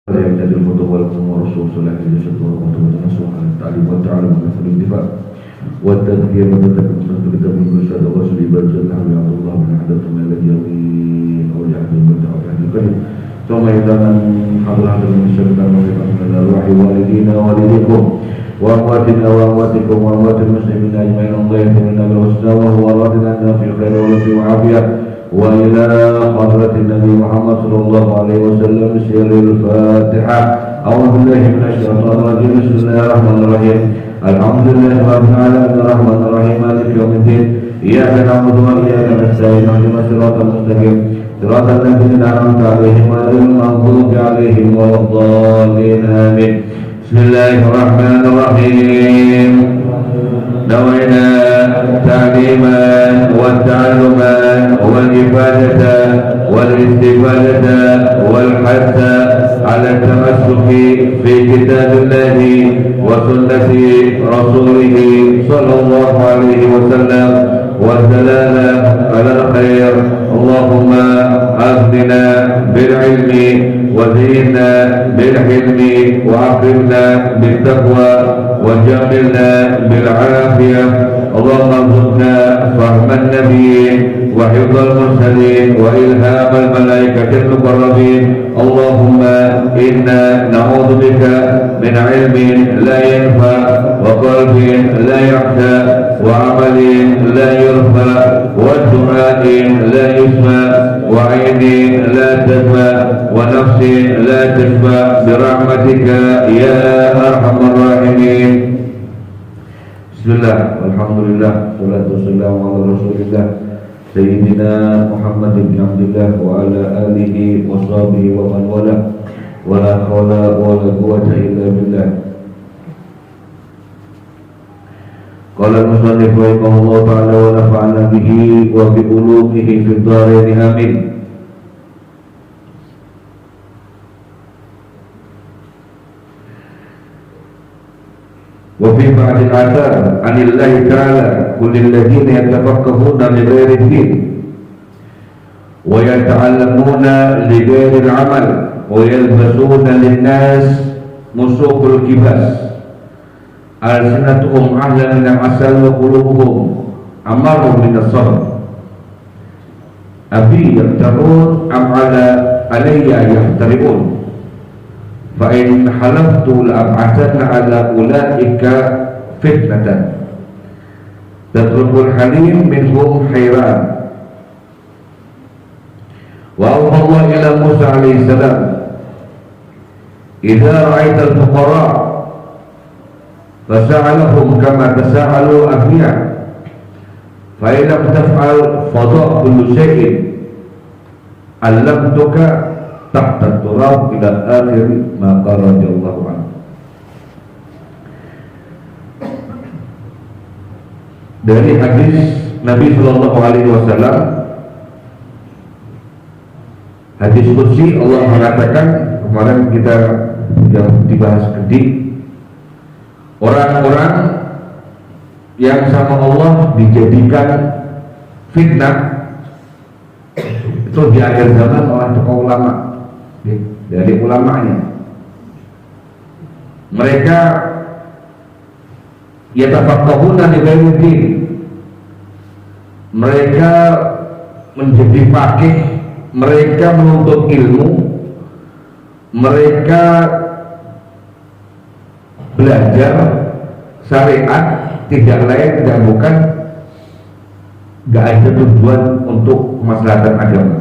يعتدي الفضل ولكم ورسول صلى الله عليه وسلم ونصر على التعليم والتعلم ونصر الانتفاع والتذكير وتذكر الكتاب من رشاد الرسول عباد الله وعبد الله من حدث ما الذي يمين او يحد المدع او يحد الكريم ثم اذا من حضر من الشركه من الارواح والدينا والديكم وامواتنا وامواتكم واموات المسلمين اجمعين الله يهدينا بالحسنى وهو راضنا في خير ولطف وعافيه وإلى حضرة النبي محمد صلى الله عليه وسلم سير الفاتحة. أعوذ بالله من الشيطان الرجيم. بسم الله الرحمن الرحيم. الحمد لله رب العالمين الرحمن الرحيم مالك يوم الدين. إياك نعبد وإياك نستعين اهدنا الصراط المستقيم صراط الذين أنعمت عليهم غير المغضوب عليهم ولا الضالين آمين. بسم الله الرحمن الرحيم. نوينا تعليما وتعلما والإفادة والاستفادة والحث على التمسك في كتاب الله وسنة رسوله صلى الله عليه وسلم والدلالة على الخير. اللهم أغننا بالعلم وزينا بالحلم وأكرمنا بالتقوى وجملنا بالعافية. اللهم ارزقنا فهم النبيين وحفظ المرسلين وإلهام الملائكة المقربين. اللهم إنا نعوذ بك من علم لا ينفع وقلب لا يخشى وعمل لا يرفع ودعاء لا يسمع وعين لا تسمع ونفس لا تشبع برحمتك يا أرحم الراحمين. Bismillah, alhamdulillah, salatu wassalamu ala rasulillah Sayyidina Muhammad bin Abdullah wa ala alihi wa sahbihi wa man wala wa la hawla wa la quwwata illa billah. Qala al-musannif rahimahullah ta'ala wa nafa'ana bihi wa bi ulumihi fid dharain amin. وفي بعض الآثار عن الله تعالى كل الذين يتفقهون لغير الدين ويتعلمون لغير العمل ويلبسون للناس مسوق الكباس ألسنتهم أحلى من العسل وقلوبهم أمر من الصبر أبي يفترون أم علي يحترمون فإن حلفت لأبعثن على أولئك فتنة تترك الحليم منهم حيران. وأوحى الله إلى موسى عليه السلام إذا رأيت الفقراء فسألهم كما تساءلوا أغنياء فإن لم تفعل فضاء كل شيء علمتك tahta turab ila akhir maka radhiyallahu anhu. Dari hadis Nabi sallallahu alaihi wasallam, hadis qudsi, Allah mengatakan, kemarin kita sudah dibahas tadi, orang-orang yang sama Allah dijadikan fitnah itu di akhir zaman oleh tokoh ulama. Dari ulamanya, mereka yatafaqahuna li ghairi din, mereka menjadi faqih, mereka menuntut ilmu, mereka belajar syariat, tidak lain dan bukan gak ada tujuan untuk kemaslahatan agama.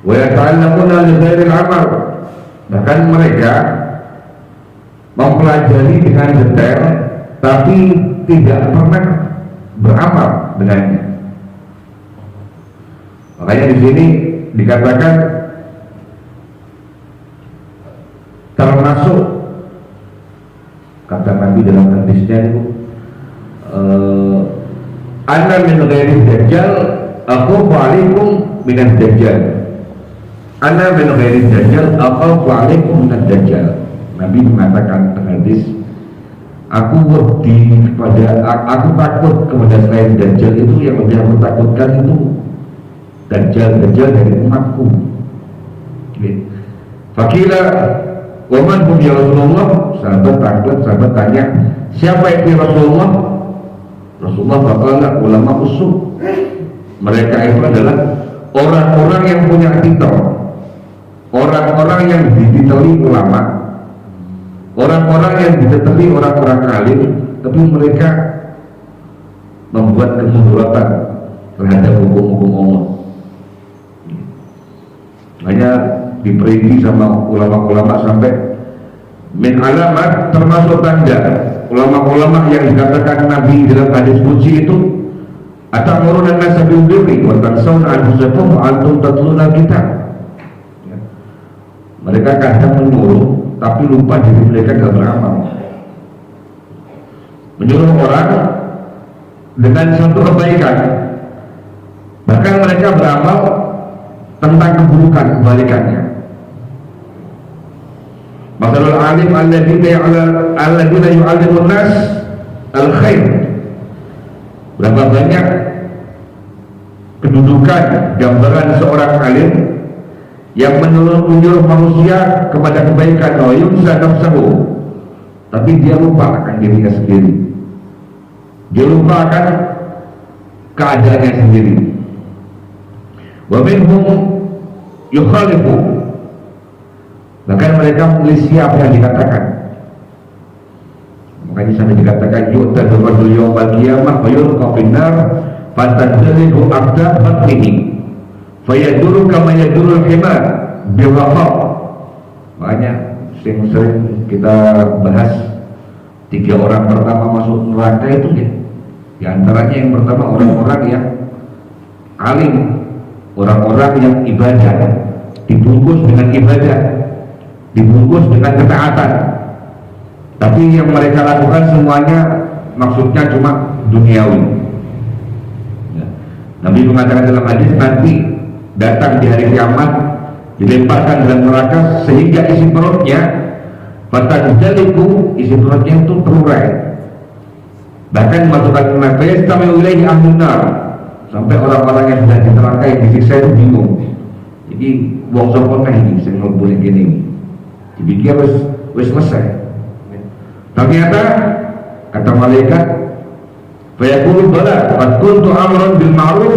Wa yata'allamuna li ghairil amal, bahkan mereka mempelajari dengan detail tapi tidak pernah beramal dengannya. Makanya di sini dikatakan termasuk kata Nabi dalam hadisnya itu ana min ghairi dajjal aku alaikum minan dajjal. Ana min ghairi dajjal akhafu alaikum minad dajjal. Nabi mengatakan dalam hadis, aku takut kepada selain dajjal. Itu yang lebih aku takutkan itu dajjal dari umatku. Fakila waman hum ya Rasulullah. Sahabat tanya, siapa itu Rasulullah? Rasulullah faqala ulama usul. Mereka itu adalah orang-orang yang punya titel, orang-orang yang dititeli ulama, orang-orang yang dititeli orang-orang alim, tapi mereka membuat kemudharatan terhadap hukum-hukum Allah. Hanya diperinci sama ulama-ulama sampai min alamat, termasuk tanda ulama-ulama yang dikatakan Nabi dalam hadis qudsi itu, atamuruna an-nasa bil birri wa tansawna anfusakum wa antum tatluna kitab. Mereka kadang menyuruh tapi lupa diri mereka gak beramal. Menyuruh orang dengan suatu kebaikan, bahkan mereka beramal tentang keburukan, kebalikannya. Masalul alim alladhina yu'allimun nas al-khair. Berapa banyak kedudukan gambaran seorang alim yang menyuruh manusia kepada kebaikan, tapi dia lupa akan dirinya sendiri, dia lupa akan keadaannya sendiri. Wa minhum yukhalifu, bahkan mereka menyelisih apa yang dikatakan. Makanya sampai dikatakan yu'tadu rajul yawmal qiyamah wa yulqa finnar fatadribu aqdam batnihi fayaduru kama yadurul himar biwaqa. Makanya sering kita bahas 3 orang pertama masuk neraka itu ya. Di antaranya yang pertama orang-orang yang alim, orang-orang yang ibadah, dibungkus dengan ibadah, dibungkus dengan ketaatan, tapi yang mereka lakukan semuanya maksudnya cuma duniawi. Ya. Nabi mengatakan dalam hadis, nanti datang di hari kiamat, dilemparkan dalam neraka sehingga isi perutnya, fatajaliku, isi perutnya itu terurai, bahkan dimasukkan ke neraka, yastami'u ilaihi ahlun nar, sampai orang-orang yang sudah diteraka yang disiksa itu bingung. Jadi wong sapa ini sing mlebu ning kene iki. Dipikir wis selesai. Ternyata kata malaikat, fayaqulu bala qad kuntu amran bil ma'ruf.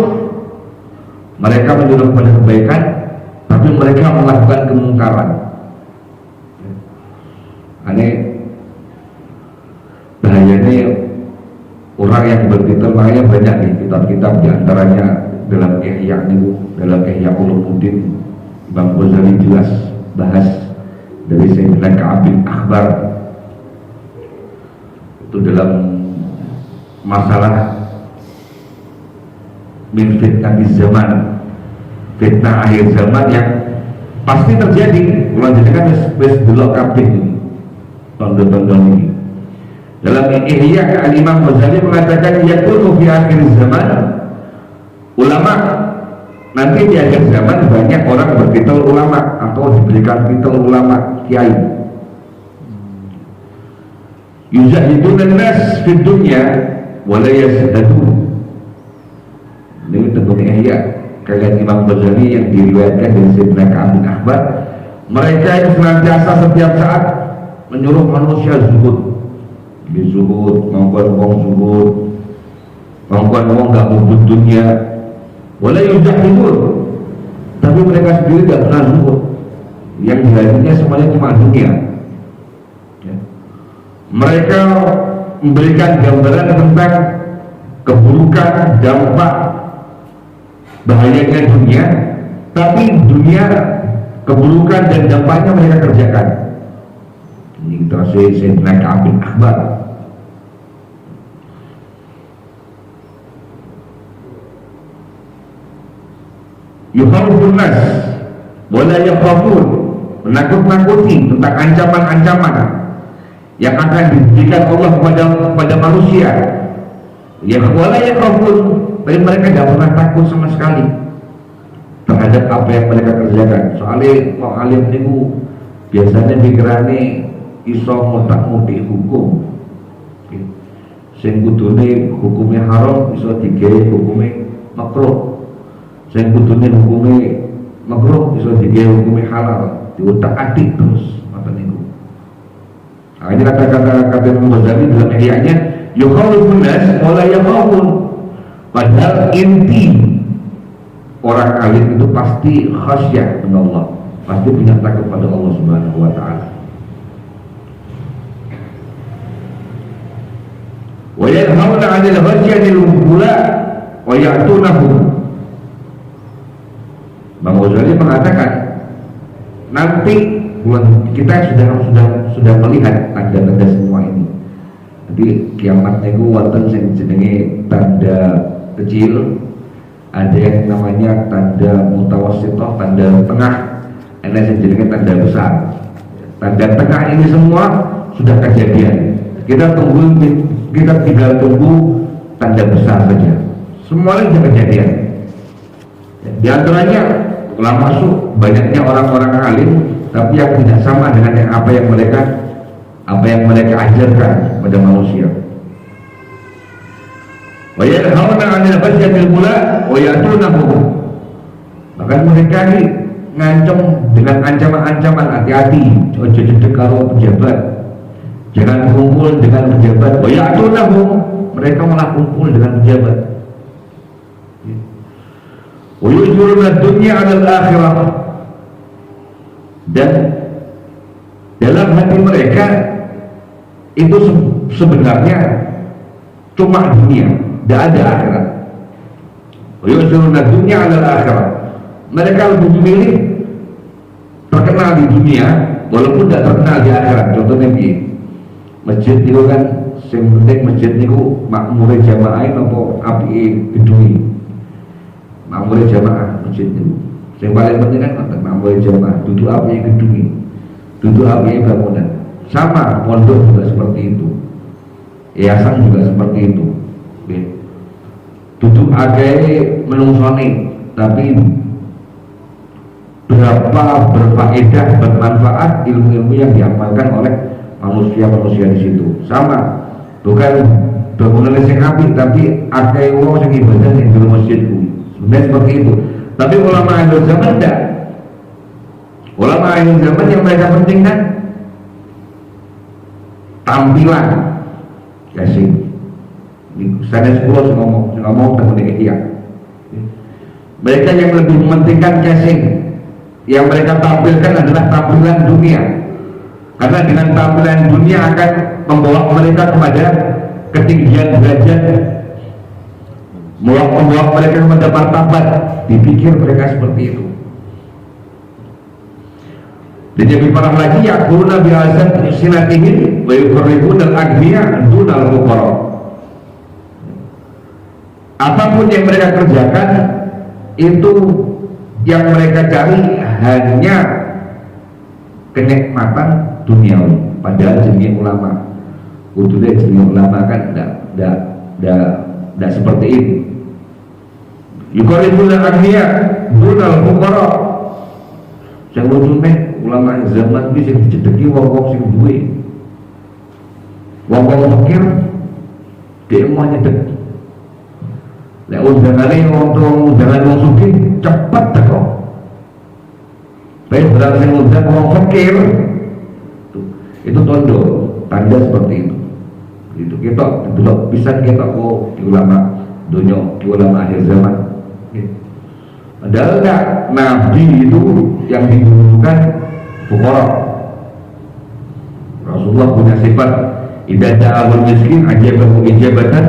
Mereka menyuruh kepada kebaikan, tapi mereka melakukan kemungkaran. Aneh bahayanya orang yang bertitel, makanya banyak di kitab-kitab, diantaranya dalam Ihya itu, dalam Ihya Ulumuddin, Imam Ghazali jelas bahas dari Sayyidina Ka'ab bin Akhbar itu dalam masalah min fitnah di zaman, fitnah akhir zaman yang pasti terjadi. Ulang jadi kan wis delok kabeh ini tanda-tanda ini. Dalam Ihya Imam Ghazali mengatakan yakunu fi akhir zaman, ulama nanti di akhir zaman banyak orang bertitel ulama atau diberikan titel ulama, kiai. Yuzahidun nas fid dunya wa la yazdadun. Ini tentang Ihya kajian Imam Ghazali yang diriwayatkan dari Sayyidina Ka'ab bin Akhbar. Mereka itu senantiasa setiap saat menyuruh manusia zuhud, zuhud, mengkuat wong zuhud, mengkuat wong gak mubud dunia, wala yuzahidun, tapi mereka sendiri gak pernah zuhud, yang dihatinya semuanya cuma dunia. Ya. Mereka memberikan gambaran tentang keburukan, dampak, bahayanya dunia, tapi dunia, keburukan dan dampaknya mereka kerjakan. Ini kita Sayyidina Ka'ab bin Akhbar. Yukhawfun nas wala yakhafun, menakut-nakuti tentang ancaman-ancaman yang akan diberikan Allah kepada manusia. Ya wala yakhafun, tapi mereka tidak pernah takut sama sekali terhadap apa yang mereka kerjakan. Soalnya mau alim niku biasanya pikirannya iso mutak-mutik hukum. Sing kudune hukumnya haram iso digawe hukumnya makruh. Sing kudune hukumnya makruh iso digawe hukumnya halal. diutak-atik terus ngoten niku. Nah, ini kata Imam Ghazali dalam ihya'nya, yukhawifun nas wa la yakhafun. Padahal inti orang alim itu pasti khasyah kepada Allah, pasti punya takut pada Allah Subhanahu wa taala. Wa yanhauna 'anil ghasyanil ula wa ya'tunahum. Bang Ghazali mengatakan nanti kita sudah melihat tanda-tanda semua ini. Jadi kiamat itu wonten sing jenenge tanda kecil, ada yang namanya tanda mutawassithah, tanda tengah, ada yang jenenge tanda besar. Tanda tengah ini semua sudah kejadian. Kita tinggal tunggu tanda besar saja. Semuanya sudah kejadian. Di antaranya ulama masuk banyaknya orang-orang alim, tapi yang tidak sama dengan apa yang mereka ajarkan pada manusia. Wa yanhauna 'anil ghasyanil ula wa ya'tunahum. Bahkan mereka ini ngancam dengan ancaman-ancaman, hati-hati, ojo cedek karo pejabat, jangan kumpul dengan pejabat. Wa ya'tunahum, mereka malah kumpul dengan pejabat. Wa yujuruna dunya 'alal akhirah. Dan dalam hati mereka itu sebenarnya cuma dunia, tidak ada akhirat. Yusiruna dunya 'alal akhirah. Mereka lebih memilih terkenal di dunia walaupun tidak terkenal di akhirat. Contohnya di masjid itu kan sing penting masjid niku makmure jamaah napa apike gedunge. Makmure jamaah masjid niku. Yang paling penting kan makmure jamaah, duduk apike gedunge. Duduk apike bangunan. Sama pondok juga seperti itu, yayasan juga seperti itu. Duduk agak menungsoni, tapi berapa berfaedah, bermanfaat ilmu-ilmu yang diamalkan oleh manusia-manusia di situ. Sama, bukan bangunan yang apik, tapi agak wong sing ibadah yang di masjidku. Sebenarnya seperti itu. Tapi ulama akhir zaman tidak. Ulama akhir zaman yang mereka pentingkan tampilan kasih. Saya sepuluh ngomong teman dia. Mereka yang lebih mementingkan casing, yang mereka tampilkan adalah tampilan dunia, karena dengan tampilan dunia akan membawa mereka kepada ketinggian derajat, membawa mereka kepada martabat. Dipikir mereka seperti itu. Dan lebih parah lagi, yakuluna bi'azab sinatihim wa yuqarribuna al-aghniya dunal fuqara. Apapun yang mereka kerjakan itu yang mereka cari hanya kenikmatan duniawi. Padahal jenis ulama, utuhnya jenis ulama kan tidak seperti ini. Yuqarribuna al-aghniya dunal fuqara. Yang lucunya ulama zaman ini yang dicedeki wong-wong sing duwe. Wong-wong fakir dia mau nyedek. Lek undangane undangan wong sugih cepet teko. Baik berarti sing undang wong fakir itu tondo, tanda seperti itu. Itu kita delok bisa kita di ulama dunia, di ulama akhir zaman. Padahal enggak, Nabi itu yang didulukan fuqara. Rasulullah punya sifat idza ja'al miskin ajabahu ijabatan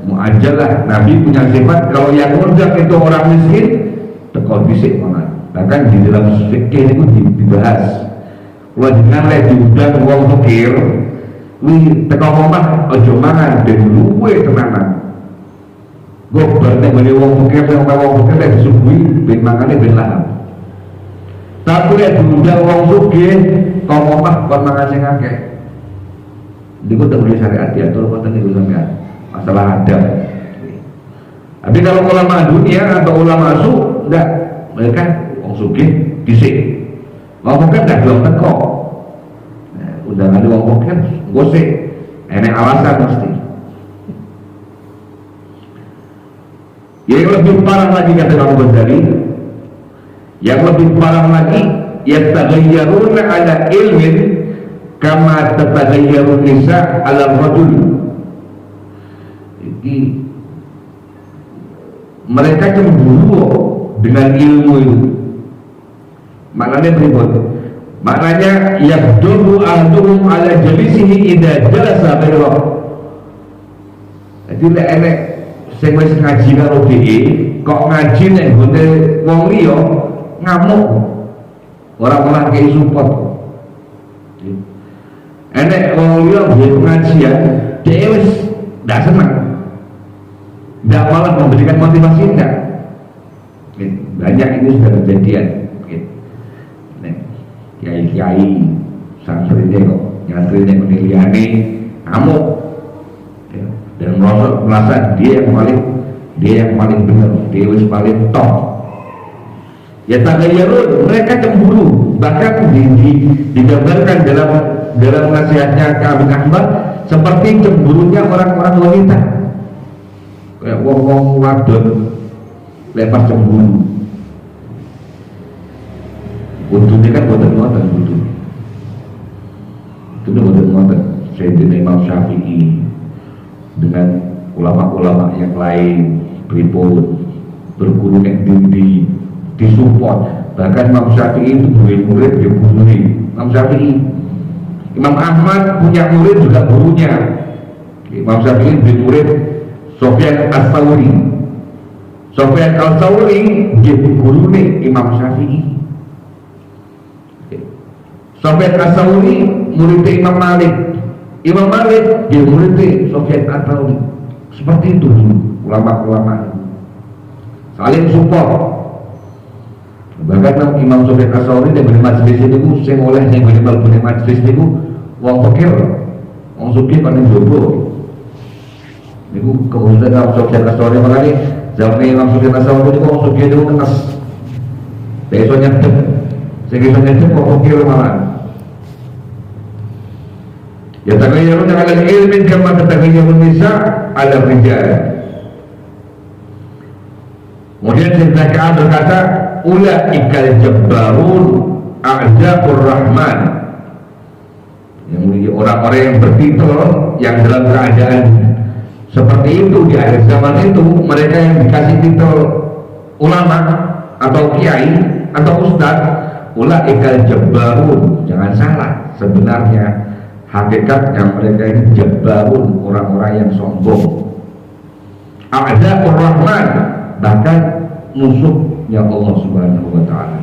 muajjalah. Nabi punya sifat kalau yang ngundang itu orang miskin teko dhisik mangan. Bahkan di dalam fikih itu dibahas. Kalau dengan lek diundang wong fakir, kuwi teko omah aja mangan ben luwe tenanan. Gue berarti beli wong fakir yang wong fakir lek disuguhi ben mangane ben lahap. Tapi lek diundang wong sugih kok omah kon mangan sing akeh. Niku tak boleh syariat diatur wonten niku sampean. Masalah adab. Tapi kalau ulama dunia atau ulama su enggak, mereka wong sugih dhisik. Wong fakir enggak belum teko. Nah, undangan wong fakir gosik. Enek alasan pasti. Yang lebih parah lagi kata Imam Ghazali, yang lebih parah lagi yataghayyaruna ala ilmin kama tataghayyarun nisa ala rajul. Jadi mereka cemburu dengan ilmu itu. Maknanya berikut. Maknanya yaqdubu ahduhum ala jalisihi idza jalasa bainahu. Jadi nek enek sing wis ngaji karo dhewe kok ngaji nek ngene wong liya ngamuk. Ora kei support. Enek wong liya pengajian dhewe wis ndak seneng. Ndak malah memberikan motivasi enggak. Banyak ini sudah kejadian. Kiai-kiai santrinya kok nyantrinya meniliani ngamuk ya, dan merasa dia yang paling benar, dia yang paling top. Ya tagayyarun, mereka cemburu. Bahkan digambarkan dalam nasihatnya Ka'ab bin Ahmad seperti cemburunya orang-orang wanita. Kayak wong wadon lepas cemburu. Untungnya kan boten-boten Sayyidina Imam Syafi'i dengan ulama-ulama yang lain pripun berguru nek di disupport. Bahkan Imam Syafi'i itu murid dia gurune Imam Syafi'i. Imam Ahmad punya murid juga gurunya. Imam Syafi'i murid Sufyan Ats-Tsauri. Sufyan Ats-Tsauri dia gurune Imam Syafi'i. Sufyan Ats-Tsauri murid Imam Malik. Imam Malik dia murid Sufyan Ats-Tsauri. Seperti itu ulama-ulama saling support. Bahkan Imam Sufyan Ats-Tsauri yang bermajelis itu sing oleh yang bermajelis itu wong fakir, wong sugih paling jowo. Niku kemudian Imam Sufyan Ats-Tsauri makane zaman Imam Sufyan Ats-Tsauri itu wong sugih itu kenes. Besoknya sing iso nyedek kok fakir malah. Ya tagayyarun ala ilmin kama tataghayyarun nisa ala rijal. Kemudian Sayyidina Ka'ab berkata, ulaikal jabbarun a'zaqur rahman. Yang orang-orang yang bertitel yang dalam keadaan seperti itu di akhir zaman itu, mereka yang dikasih titel ulama atau kiai atau ustaz, ulaikal jabbarun. Jangan salah, sebenarnya hakikat yang mereka ini jabbarun, orang-orang yang sombong. A'zaqur rahman, bahkan musuhnya Allah Subhanahu wa ta'ala.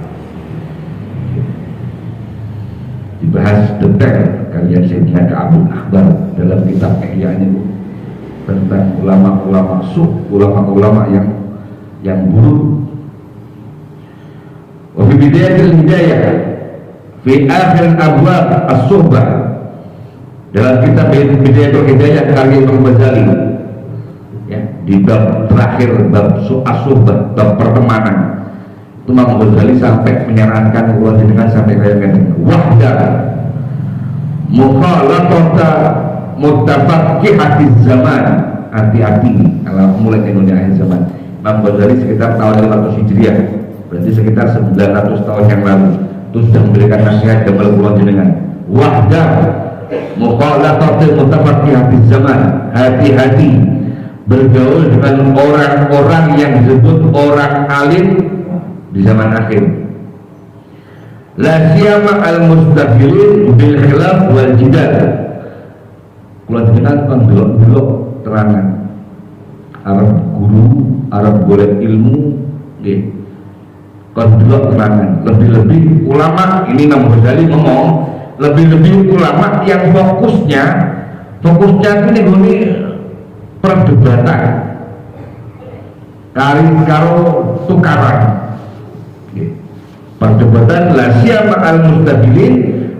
Dibahas detail kalian Sayyidina Ka'ab bin Ahbar dalam kitab Ihya'nya tentang ulama-ulama ulama-ulama yang buruk. Wa fi bidayatil hidayah fi akhir abwab as-suhbah, dalam kitab Bidayatul Hidayah karya Imam Ghazali ya, di bab terakhir bab as-suhbah, bab pertemanan, itu Imam Ghazali sampai menyarankan Allah dengan sampai kayak wahda mukhalatata mutafaqihati zaman. Hati-hati kalau mulai Indonesia akhir zaman. Imam Ghazali sekitar tahun 500 Hijriah, berarti sekitar 900 tahun yang lalu itu sudah memberikan nasihat kepada Allah dengan wahda mukhalatatul mutafaqihati zaman. Hati-hati bergaul dengan orang-orang yang disebut orang alim di zaman akhir. La siyama al-mustaqbilin bil khilaf wal jidal. Kula jenengan kon delok terangan Arab guru, Arab golek ilmu nggih. Kon delok terangan, lebih-lebih ulama, ini Imam Ghazali ngomong, lebih-lebih ulama yang fokusnya ini perdebatan karo tukaran. Perdebatan la siyama al-mustaqbilin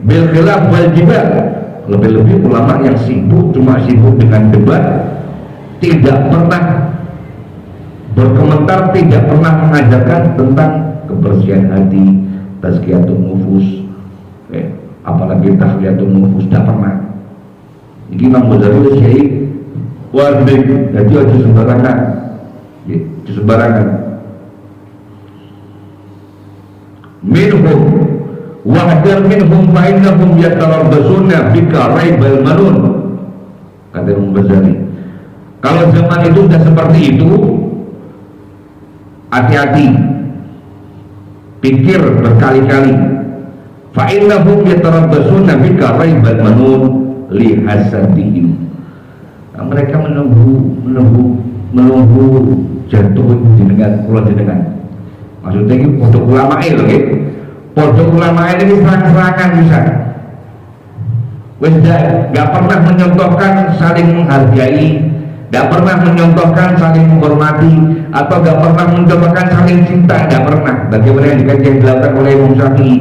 bil khilaf wal jidal. Lebih-lebih ulama yang sibuk dengan debat, tidak pernah berkomentar, tidak pernah mengajarkan tentang kebersihan hati, tazkiyatun nufus, apalagi tahliyatun nufus, tidak pernah. Ini Imam Ghazali Syekh wajib, jadi harus sembarangan, sembarangan. Minhum wahdar minhum fa innahum yatarabbasuna bika raibal manun, kata Imam Ghazali. Kalau zaman itu sudah seperti itu, hati-hati, pikir berkali-kali. Fa innahum yatarabbasuna bika raibal manun li hasadihim. Nah, mereka menunggu jatuh jenengan, kula jenengan. Maksudnya ini pondok ulama lho nggih. Pondok ulama ini serang-serangan bisa. Wis enggak pernah menyontohkan saling menghargai, enggak pernah menyontohkan saling menghormati, atau enggak pernah mencontohkan saling cinta, enggak pernah. Bagaimana yang dilakukan oleh Imam Syafi'i.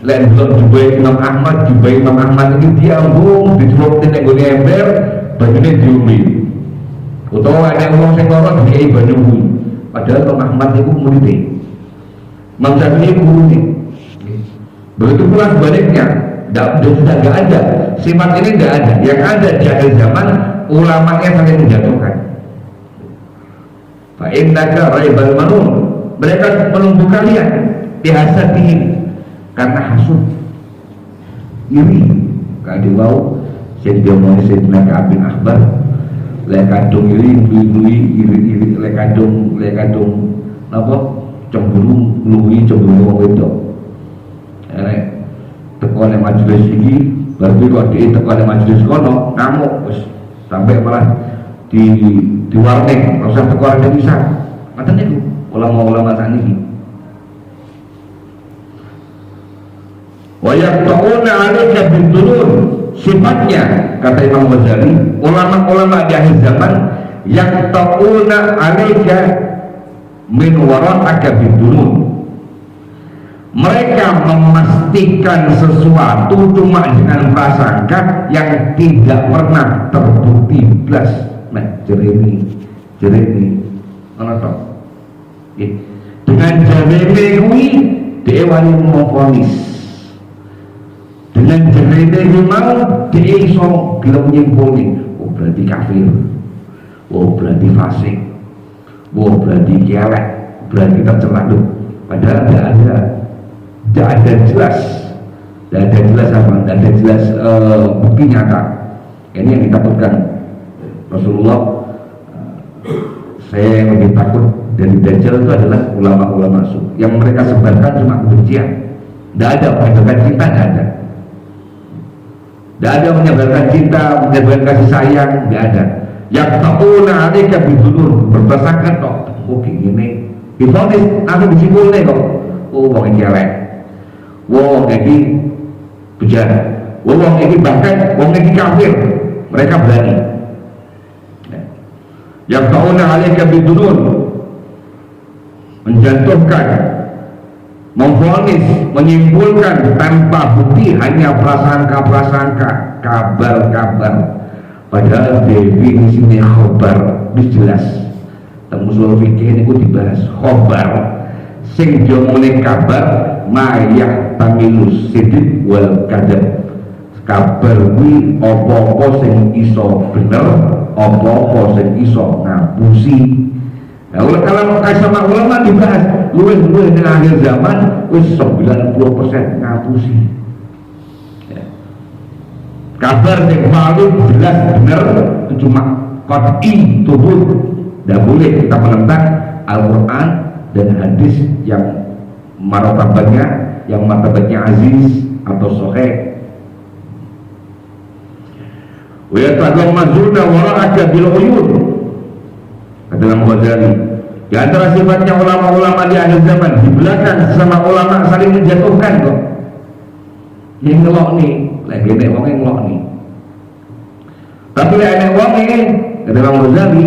Lain belum jubai Imam Ahmad ini diambung, dicelup nek gone ember, banyune diombe. Utawa ada wong sing lara dikai banyu kuwi. Padahal Imam Ahmad itu muridé. Imam Syafi'i itu gurune. Begitu pula sebaliknya, sudah nggak ada sifat ini, nggak ada. Yang ada di akhir zaman ulamanya saling menjatuhkan. Fa innaka raibal manun, mereka menunggu kalian dihasadihi karena hasud, iri. Kalau diwau saya diomong Sayyidina Ka'ab bin Ahbar, lekadung iri lekadung apa cemburu luwi cemburu wong wedok. Teko nek majelis iki berarti kok dhek teko nek majelis kono ngamuk wis sampai malah di warning usah teko arep bisa. Ngoten niku ulama-ulama sakniki. Wa yaqta'una 'alaika bidurun, sifatnya kata Imam Ghazali, ulama-ulama di akhir zaman yaqta'una 'alaika min wara'aka bidurun. Mereka memastikan sesuatu cuma dengan prasangka yang tidak pernah terbukti belas. Nah, jereni ana to. Dengan jerene kuwi dhewe wani memvonis. Dengan jerene kuwi mau dhewe iso gelem nyimpulke, oh berarti kafir. Oh berarti fasik. Oh berarti kialet, berarti tercela. Padahal tidak ada jelas apa, tidak ada jelas bukti nyata. Ini yang ditakutkan Rasulullah. Saya yang lebih takut dari Dajjal itu adalah ulama-ulama sufi yang mereka sebarkan cuma kebencian. Tidak ada menyebarkan cinta, tidak ada menyebarkan cinta, menyebarkan kasih sayang, tidak ada. Yang takuna alika bidulur, berprasangka kok, oh gini, difonis, langsung disimpulnya kok, oh wong iki elek. Wong iki bejat, wong iki bahkan wong iki kafir, mereka berani. Yang tauna alaika bidurun, menjatuhkan, memvonis, menyimpulkan tanpa bukti, hanya prasangka-prasangka, kabar-kabar. Padahal definisinya khobar itu jelas. Temu usul fikih ini dibahas khobar. Sing diomongin kabar mayah tamilus sidik wal kadab. Kabar kuwi apa-apa sing iso bener, apa-apa sing iso ngapusi. Nah, kalau sama ulama dibahas luwih-luwih di akhir zaman wis 90% ngapusi. Ya. Kabar sing paling jelas bener cuma qat'i tuhud. Tidak boleh kita menentang Al-Quran dan hadis yang martabatnya aziz atau sahih. Wa yataghammazuna wara'aka bil uyun, kata Imam Ghazali. Di antara sifatnya ulama-ulama di akhir zaman, di belakang sama ulama saling menjatuhkan kok. Yang ngelok nih, lagi nek wong ngelok nih. Tapi nek wong ini, kata Imam Ghazali,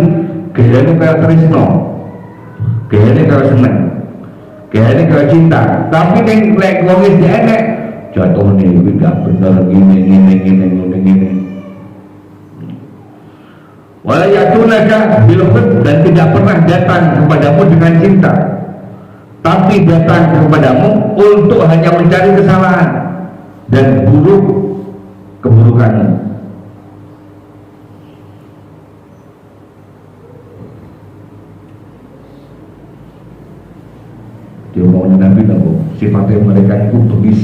gayanya kayak tresno, gayanya kayak seneng, gayanya kayak cinta. Tapi nek lek wong iki enek jatuh nih, tidak bener gini. Wala yatunaka bil hubb, dan tidak pernah datang kepadamu dengan cinta, tapi datang kepadamu untuk hanya mencari kesalahan dan keburukanmu. Dia mau Nabi nabo sifatnya mereka itu bengis,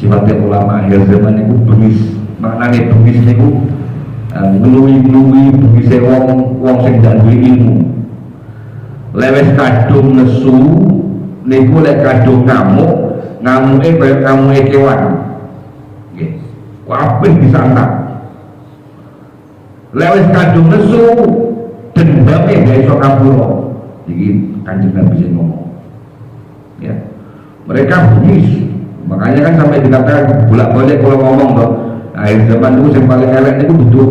sifatnya ulama akhir zaman itu bengis, maknanya bengis itu ngeluwi-ngeluwi bengis wong sing gak duwe ilmu. Lewes kadung nesu niku lek kadung ngamuke kaya ngamuke kewan. Nggih. Kabeh disantap. Lewes kadung nesu dendame gak iso ngapura. Iki Kanjeng Nabi sing ngomong. Ya. Mereka bengis. Makanya kan sampai dikatakan bolak-balik kalau ngomong toh, akhir zaman itu yang paling elek itu duduk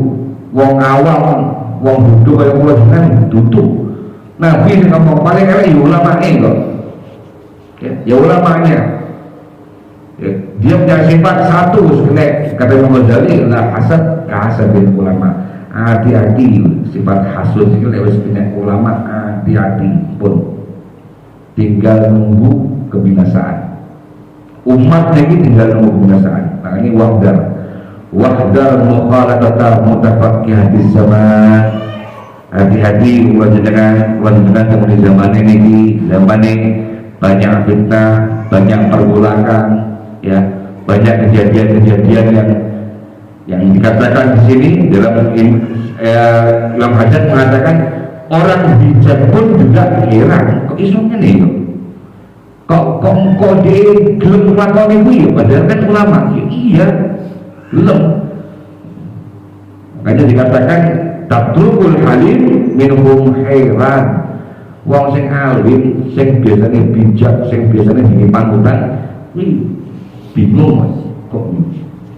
wong awam, wong duduk kayak kula jenengan duduk. Nabi sing ngomong paling elek ya ulamane kok. Ya ulamanya. Ya, dia punya sifat satu sebenarnya kata Imam Ghazali lah hasad bin ulama. Hati-hati sifat hasud itu lewat punya ulama, hati-hati pun tinggal nunggu kebinasaan. Umat ini tinggal nunggu kebinasaan. Makanya wahdar mukhalatata mutafaqqihati zaman. Hati-hati ulah jenengan kemudian zaman ini banyak fitnah, banyak pergolakan, ya, banyak kejadian-kejadian yang dikatakan di sini dalam Imam Haddad mengatakan orang bijak pun juga heran kok isunya nih kok dia gelem nglakoni kuwi ya padahal kan ulama. Ya, iya gelem. Makanya dikatakan tatrukul halim minhum hairan. Wong sing alim, sing biasanya bijak, sing biasanya di panutan kuwi bingung Mas. Kok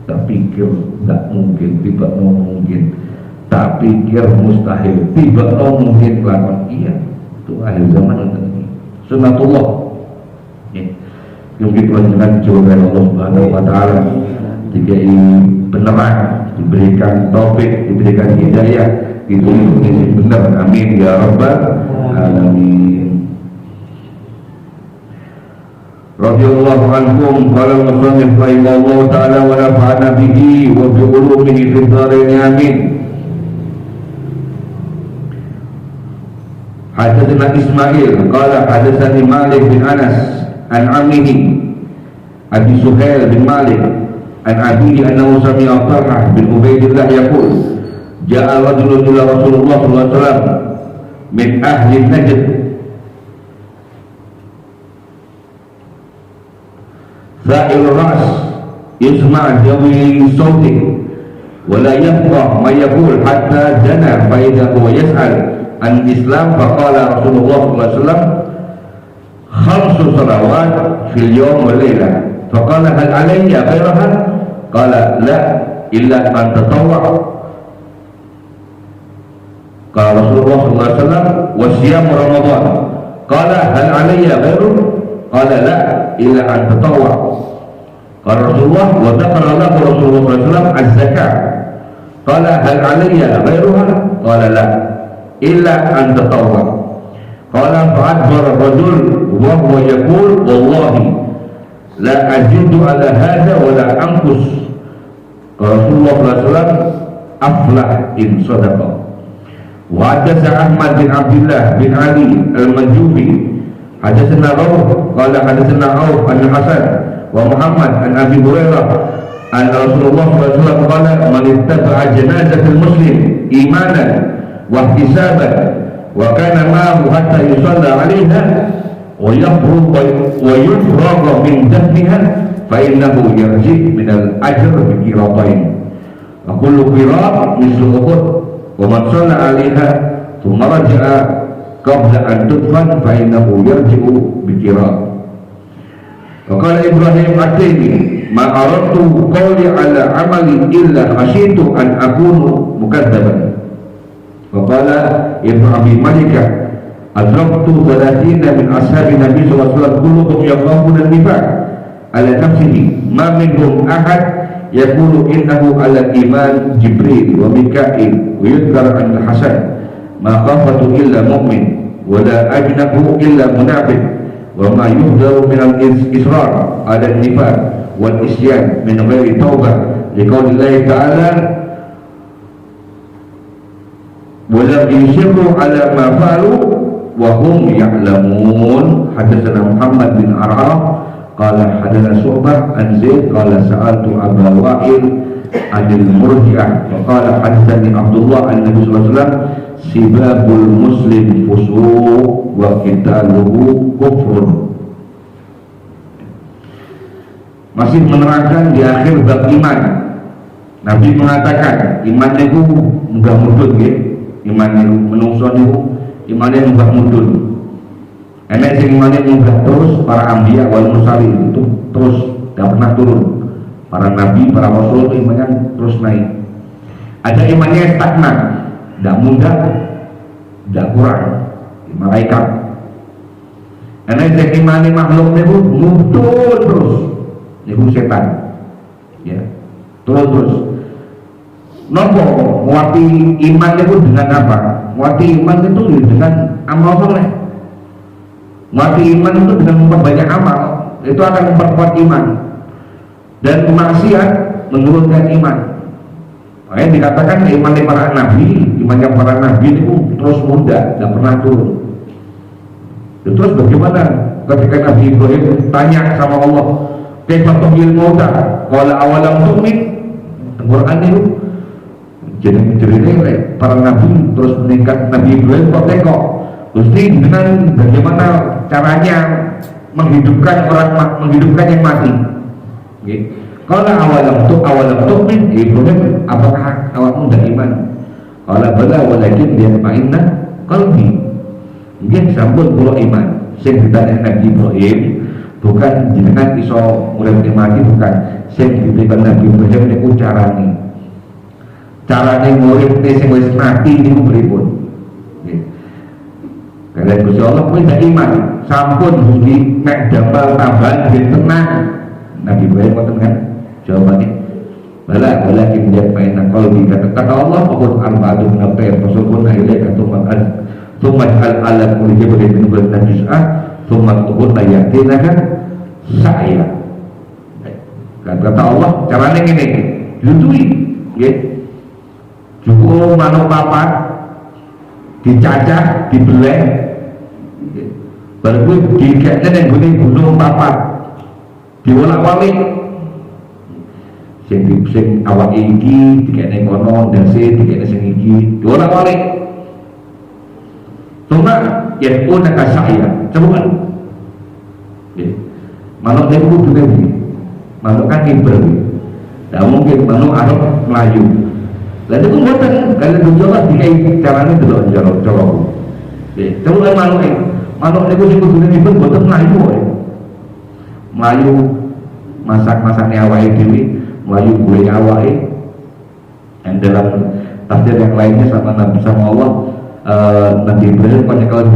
tak pikir tak mungkin, tiba mungkin, tak pikir mustahil, tiba mungkin lakon. Iya, itu akhir zaman ini sunatullah. Yang dipelanjutkan jawaban Allah Subhanahu wa Ta'ala, dikai penerang, diberikan taufik, diberikan hidayah, itu benar. Amin ya rabbal alamin. Radhiyallahu anhum qala al-musannif rahimahullah ta'ala wa nafa'ana bihi wa bi ulumihi fid dharain amin. Hadatsana Ismail qala hadatsani Malik bin Anas an ammihi Abi Suhail bin Malik an abihi annahu sami'a Talhah bin Ubaidillah yaqul ja'a rajulun ila Rasulullah sallallahu alaihi wasallam min ahli Najd Za'il ras yusma' jawi sawti wa la yafqah ma yaqul hatta jana fa idha huwa yas'al an Islam faqala Rasulullah sallallahu alaihi wasallam khamsu salawat fil yawm wal laylah faqala hal alayya ghayraha qala la illa an tatawwa qala Rasulullah sallallahu alaihi wasallam wa siyam Ramadan qala hal alayya ghayruhu qala la illa an tatawwa qala Rasulullah wa dzakara lahu Rasulullah sallallahu alaihi wasallam az-zakah qala hal alayya ghayruha qala la illa an tatawwa qala fa'adbara ar-rajul wa huwa yaqul wallahi la azidu ala hadha wa la anqus Rasulullah sallallahu alaihi wasallam aflah in sadaqa. Wa hadatsana Ahmad bin Abdullah bin Ali al-Manjubi hadatsana Rawh qala hadatsana Auf an Hasan wa Muhammad an Abi Hurairah an Rasulullah sallallahu alaihi wasallam qala man ittaba'a janazatal muslim imanan wa ihtisaban wa kana ma'ahu hatta yusalla 'alaiha wa yufragha min dafniha fa innahu yarji' min al-ajr bi qiratain wa kullu qirat mislu Uhud wa man shalla 'alaiha thumma raja'a qabla an tudfan fa innahu yarji'u bi qirat. Wa qala Ibrahim at-Taymi ma aradtu qawli 'ala 'amali illa khashitu an akunu mukadziban. Wa qala Ibnu Abi Malikah adraktu 30 min ashabi Nabi sallallahu alaihi wasallam kulluhum yaqafuna an-nifaq ala nafsihi ma minhum ahad yaqulu innahu ala iman Jibril wa Mika'il wa yudhkar an Hasan ma khafatu illa mu'min wa la ajnabu illa munafiq wa ma yuhdaru min al-israr ala an-nifaq wal isyan min ghairi taubah liqaulillahi ta'ala wa lam yusirru ala ma fa'alu wa hum ya'lamun. Hadatsana Muhammad bin Ar'af qala hadatsana Syu'bah an Zaid qala sa'altu Aba Wa'il anil Murji'ah wa qala hadatsani Abdullah an Nabi sallallahu alaihi wasallam sibabul muslim fusuq wa qitaluhu kufrun. Masih menerangkan di akhir bab iman. Nabi mengatakan iman niku munggah mudhun nggih. Iman niku menungso niku imane munggah mudhun. Enek sing imane munggah terus, para anbiya wal mursalin itu terus gak pernah turun. Para nabi, para rasul imannya terus naik. Ada imannya stagnan, tidak munggah, tidak kurang. Malaikat. Enek sing imane makhluk niku mudhun terus. Niku setan. Ya. Terus nopo muati iman itu dengan apa? Muati iman itu dengan amal soleh. Muati iman itu dengan memperbanyak amal, itu akan memperkuat iman. Dan maksiat menurunkan iman. Makanya dikatakan iman para nabi, imannya para nabi itu terus muda, tidak pernah turun. Terus bagaimana ketika Nabi Ibrahim tanya sama Allah, kaifa tuhil mauta? Qala awalam tu'min? Al-Quran itu jadi cerita para nabi terus meningkat. Nabi Ibrahim kok teko terus ini dengan bagaimana caranya menghidupkan yang mati. Kalau awalam tu'min Ibrahim, apakah awakmu tidak iman? Kalau bala walakin dia ma'inna qalbi. Mungkin sampun kula iman. Sing ditanya Nabi Ibrahim bukan jenengan iso mulai mati, bukan. Sing diberikan Nabi Ibrahim niku carane murid sing wis mati niku pripun. Nggih. Kalau Gusti Allah kuwi ndak iman, sampun Gusti nek damel tambahan ben tenang. Nabi Ibrahim ngoten kan jawabannya. Bala walakin ja'alna qalbi kata Allah pokok arba'atu min al-khair rasulun ilaika thumma ala kulli jabalin min ghairin najisah thumma tuqul yatinaka sa'ya. Kata Allah caranya ngene, ditutui nggih. Cukup manuk papat dicacah, dibeleh. Baru dikekne ning gone gunung papat. Diwolak-walik. Sing awak iki dikekne kono, ndase dikekne sing iki, diwolak-walik. Cuma ya pun nak saya, coba. Nggih. Manuk niku kudune piye? Manuk kan kiber. Tidak mungkin manuk arep melayu. Lalu itu buatan kalau dicoba dikai caranya delok cara. Coba manuk niku sing kudune kiber buatan melayu wae. Melayu masak-masakne awake dhewe, melayu gue awake. Dan dalam tafsir yang lainnya sama Allah Nabi Ibrahim konyekel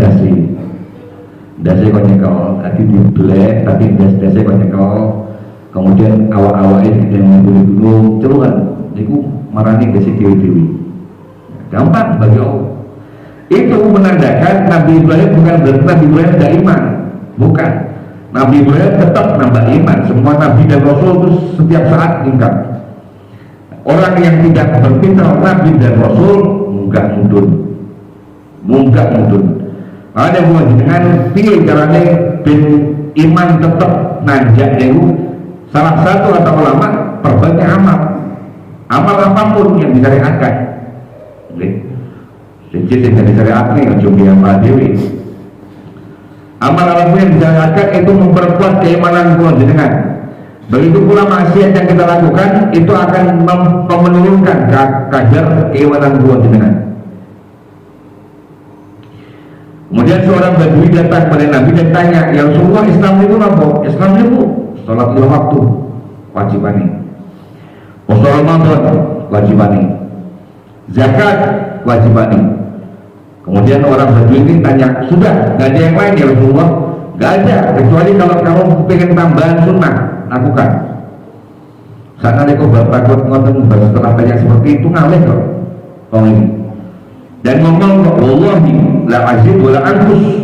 dasi konyekel tadi dibelek tapi dasi konyekel kemudian awak-awaknya yang gunung celuhan niku marani dasi dewi-dewi gampang bagi Allah. Itu menandakan Nabi Ibrahim bukan berarti Nabi Ibrahim tidak iman, bukan. Nabi Ibrahim tetap nambah iman. Semua Nabi dan Rasul itu setiap saat tingkat. Orang yang tidak berfitrah Nabi dan Rasul munggah mudun. Ada buat dengan pilih caranya bin iman tetap nanjak niku. Salah satu atau ulama perbanyak amal apapun yang disyariatkan. Sejak yang disyariatkan cuma yang dewi. Amal apapun yang disyariatkan itu memperkuat keimanan kula jenengan. Begitu pula maksiat yang kita lakukan itu akan menurunkan kadar keimanan kula jenengan. Kemudian seorang Badui datang pada Nabi dan tanya, ya Rasulullah, Islam itu apa? Islam itu sholat 5 waktu wajibani, puasa Ramadan wajibani, zakat wajibani. Kemudian orang Badui ini tanya, sudah gak ada yang lain ya Rasulullah? Gak ada, kecuali kalau kamu pengen tambahan sunnah, lakukan. Saat nanti kau bertakut ngoten setelah banyak seperti itu ngalih kok kalau ini. Dan ngomong wallahi la azid wala anqus.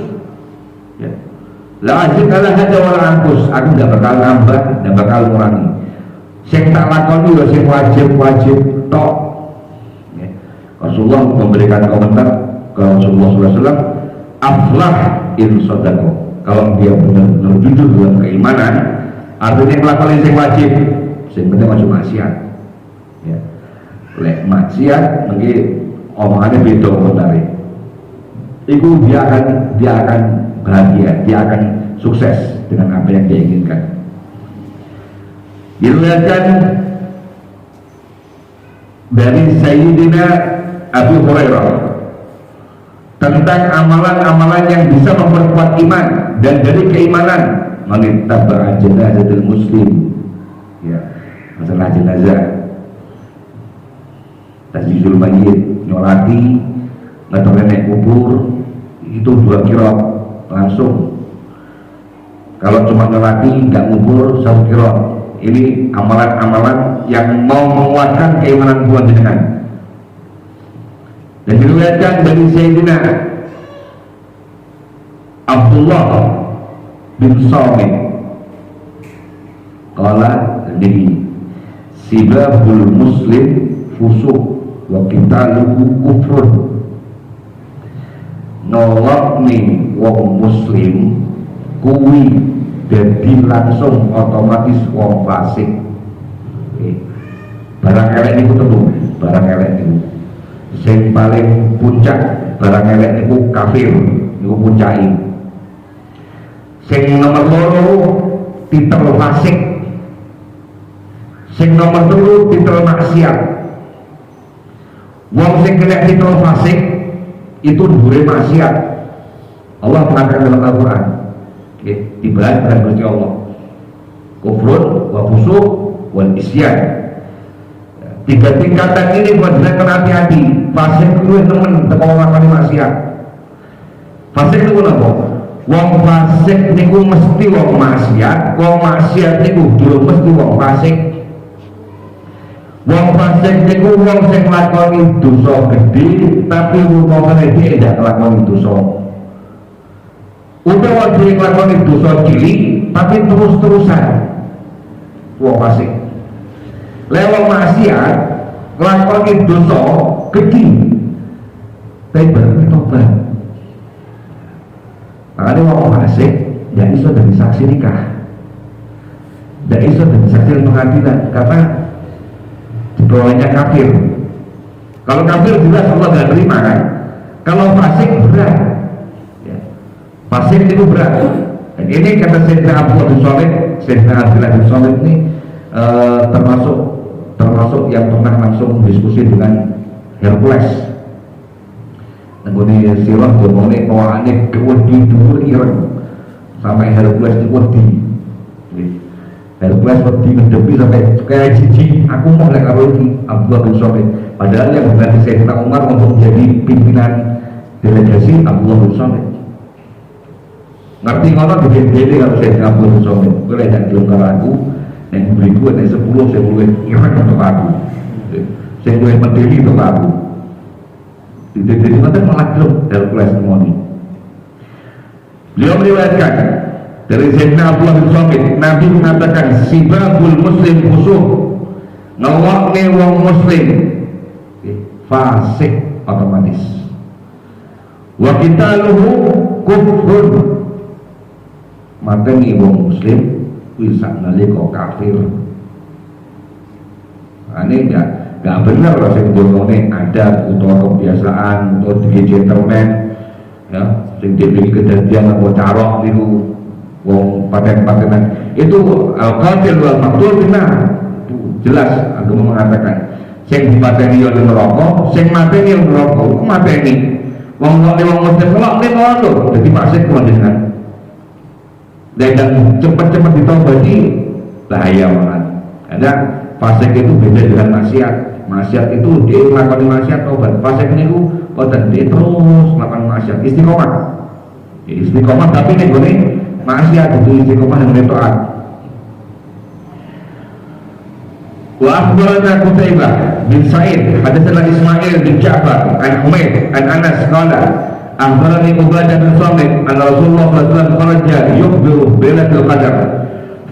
Ya. La azid ala hada wala anqus. Aku enggak bakal nambah, enggak bakal ngurangi. Sing tak lakoni yo sing wajib tok. Ya. Rasulullah memberikan komentar ke Rasulullah SAW, aflah in sodako. Kalau dia benar-benar jujur dalam keimanan, Artinya nglakoni sing wajib, sing penting aja maksiat. Ya. Lek maksiat mengki omongannya beda komentari. Iku dia akan bahagia, dia akan sukses dengan apa yang dia inginkan. Diriwayatkan dari Sayyidina Abu Hurairah tentang amalan-amalan yang bisa memperkuat iman dan dari keimanan manittaba'a janazatul muslim, ya, masalah jenazah, tasjidul mayyit, nyolati ngetok naik kubur itu 2 qiraat langsung. Kalau cuma nyolati nggak ngubur 1 qiraat. Ini amalan-amalan yang mau menguatkan keimanan buat jenengan. Dan diriwayatkan dari Sayyidina Abdullah bin Samit qala ini sibabul muslim fusuq wa qitaluhu kufrun. Nolak nih wong muslim kuwi jadi langsung otomatis wong fasik. Barang elek niku tentu, barang elek niku sing paling puncak barang elek niku kafir, niku puncaki. Sing nomor 2 titel fasik, sing nomor 3 titel maksiat. Wong sing kena titel fasik itu dhuwure maksiat. Allah mengatakan dalam Al-Quran, dibahas dengan Gusti Allah, kufrun wa fusuq wal isyan. 3 tingkatan ini buat jenengan hati-hati. Fasik itu temen teko nglakoni maksiat. Fasik itu napa? Wong fasik niku mesti wong maksiat, wong maksiat niku durung mesti wong fasik. Wong fasik niku wong sing nglakoni dosa gedhe tapi rupane dia tidak nglakoni dosa. Utawa dia nglakoni dosa cilik tapi terus-terusan, wong fasik. Lewat maksiat nglakoni dosa gedhe tapi berarti tobat. Makanya wong fasik tidak bisa jadi saksi nikah, tidak bisa jadi saksi pengadilan karena di bawahnya kafir. Kalau kafir jelas Allah tidak terima kan. Kalau fasik berat, ya. Fasik itu berat. Dan ini kata Sayyidina Abu Shalih, Sayyidina Abdullah bin Shalih ini termasuk yang pernah langsung diskusi dengan Hercules. Nenggone sirah domone kawane wedi dhuwur ireng sampai Hercules itu wedi. Hercules wedi ngedepi sampai kayak jijik, aku mau lek karo iki Abdullah bin Shalih. Padahal yang berarti Sayyidina Umar untuk menjadi pimpinan delegasi Abdullah bin Shalih. Ngerti ngono dibeli kalau Sayyidina Abdullah bin Shalih. Kowe lek gak gelem karo aku, nek beriku nek 10 saya luwih ireng untuk aku. Saya luwih medeni untuk aku. Jadi macam malah gelem Hercules ngomong. Beliau meriwayatkan dari Sayyidina Abdullah bin Shalih, Nabi mengatakan sibabul muslim fusuq, ngelokne wong muslim fasik otomatis. Wa qitaluhu kufrun, mateni wong muslim kuwi saknalika kafir. Ane enggak benar lah sing ngomongane ada utawa kebiasaan utawa dia gentleman ya, sing dhewe kedadian apa carok niku wong paten-patenan itu al-qatil wal maqtul benar. Jelas agama mengatakan sing dipateni yo neraka, sing mateni yo neraka. Kok mateni wong muslim kok nek ngono dadi fasik kuwi dan cepat-cepat ditobati bahaya banget. Ada fasik itu beda dengan maksiat. Maksiat itu dia melakukan maksiat tobat. Fasik itu dia terus melakukan maksiat. Istiqomah. Ya, istiqomah tapi nih gue maksiat itu istiqomah dengan taat. Wa akhbarana Qutaibah bin Sa'id hadatsana Ismail bin Ja'far an Humayd an Anas qala akhbarani Ubadah bin Samit an Rasulullah sallallahu alaihi wasallam kharaja yukhbiru bilal qadar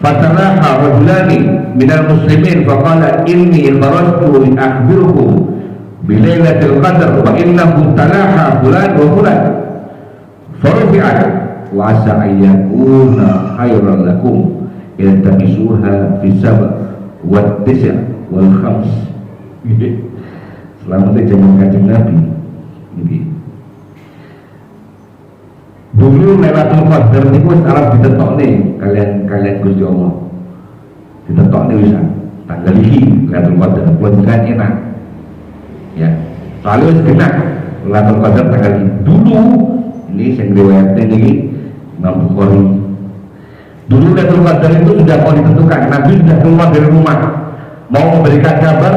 fatalaha rajulani minal muslimin faqala inni kharajtu li akhbirukum bilailatil qadar wa innahu talaha fulan wa fulan farufi'at wa asa ayyakuna khairan lakum iltamisuha fi sab'a wa tis'a wal khams. Selama itu zaman Kanjeng Nabi ini. Dulu Lailatul Qadar niku wis arep ditetokne kalian Gusti Allah. Ditetokne wisan tanggal iki Lailatul Qadar kuwi enak. Ya, soalnya wis genah Lailatul Qadar tanggal ini. Dulu ini sing riwayatnya niki Imam Bukhari. Dulu Lailatul Qadar itu sudah mau ditentukan. Nabi sudah keluar dari rumah mau memberikan kabar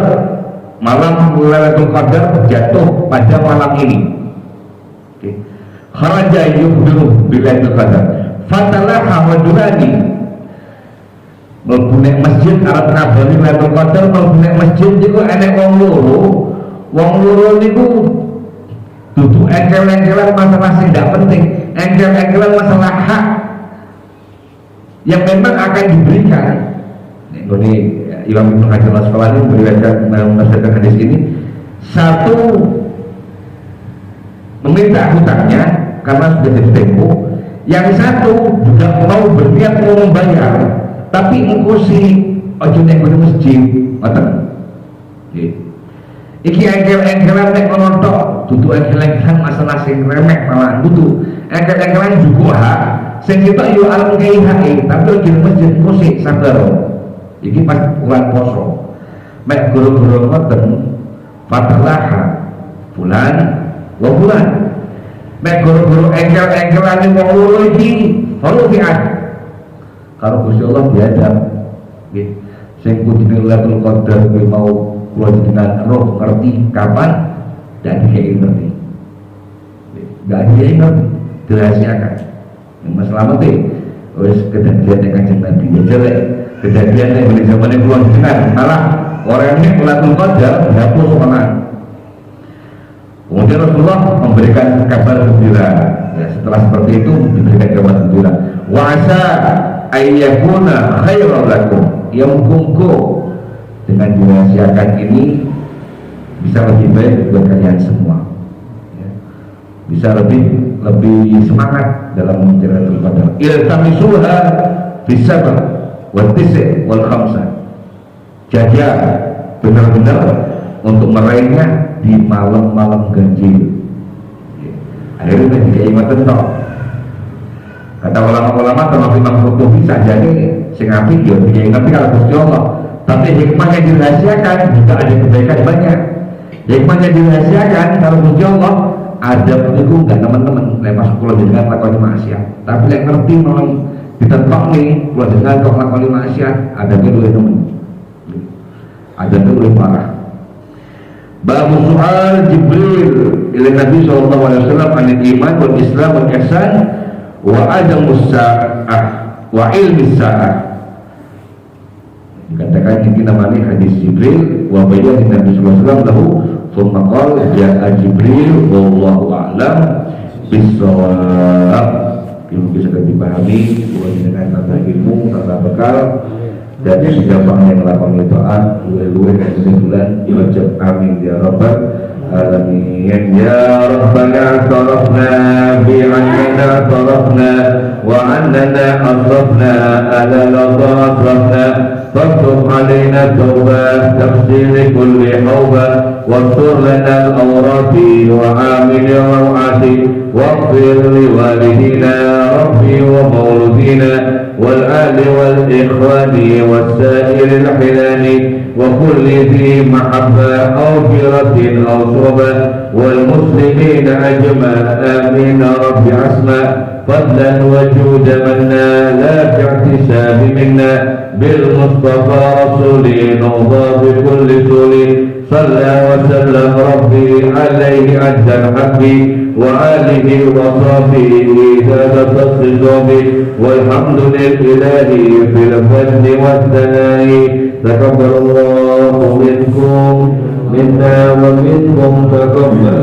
malam Lailatul Qadar jatuh pada malam ini. Kharaja yukhbiru bilailatul qadar fatalaha rajulani mlebu nek masjid arep ngabari Lailatul Qadar mlebu nek masjid niku enek wong loro niku dudu engkel-engkelan masalah sing ndak penting, engkel-engkelan masalah hak yang memang akan diberikan. Ini Imam Ibnu Hajar Al-Asqalani meriwayatkan hadis ini. Satu meminta hutangnya karena sudah jadi tempo, yang satu juga mau berniat mau membayar, tapi engkau si ojo nek di masjid, ngoten. Iki engkel-engkelan nek kono tok, dudu engkel-engkelan masalah sing remeh malah dudu. Engkel-engkelan juga hak, sing kita yo arep ngei hak, tapi di masjid engko sik sabar. Iki pas bulan poso. Mek guru-guru ngoten, fatalah bulan wa bulan. Mek guru-guru engkel-engkelan wong loro iki ono fiat. Karo Gusti Allah biadab. Nggih. Sing kudune Lailatul Qadar kuwi mau kula jenengan roh ngerti kapan dan dikei ngerti. Enggak dikei ngerti, dirahasiakan. Yang masalah mati wis kejadian nek Kanjeng Nabi ya jelek. Kejadian nek di zaman kula jenengan malah orangnya Lailatul Qadar dihapus orang. Kemudian Rasulullah memberikan kabar gembira. Ya, setelah seperti itu diberikan kabar gembira. Wa asa ayyakuna khairan lakum. Ya mungkin dengan dirahasiakan ini bisa lebih baik buat kalian semua. Ya. Bisa lebih semangat dalam mengejar Lailatul Qadar. Iltamisuha bisa wa tis'a wal khamsa. Jaga benar-benar untuk meraihnya di malam-malam ganjil. Akhirnya tidak ingatan toh. Kata ulama-ulama termasuk Imam Qurtubi saja ini sing apik ya tidak ingat kalau Gusti Allah. Tapi hikmahnya dirahasiakan juga ada kebaikan banyak. Hikmahnya dirahasiakan kalau Gusti Allah ada itu enggak teman-teman lepas kula jenengan lakoni maksiat. Tapi lek ngerti malam ditentok nih kula jenengan kok lakoni maksiat ada luwih temen. Ada luwih parah. Babu soal Jibril ila Nabi SAW anil iman wal Islam wal ihsan wa adamus sa'ah wa ilmis sa'ah. Dikatakan ini namanya hadis Jibril wa bayan Nabi SAW lahu thumma qala ja'a Jibril wallahu a'lam bis-shawab. Ilmu bisa dipahami dengan tata ilmu, tata bekal dan siapa yang melakukan taat luwe-luwe dari bulan wajib amin ya rabbal alamin ya rabbana tarafna bi annana tarafna wa annana asrafna ala ladha asrafna faktub alaina tawbah tafsir kulli hawbah واغفر لنا الأورات وعامل روعات واغفر لوالدينا ربي ومولودينا والآل والإخوان والسائر الحلال وكل ذي محبة أو فرة أو صوبة والمسلمين أجمع آمين رب عصمة فضلا وجود منا لا كاعتساب منا بالمصطفى رسولي نوضى بكل سول صلى وسلم ربي عليه عز الحق وآله وصحبه إجابة الصدوم والحمد لله في الفضل والثناء تقبل الله منكم منا ومنكم تقبل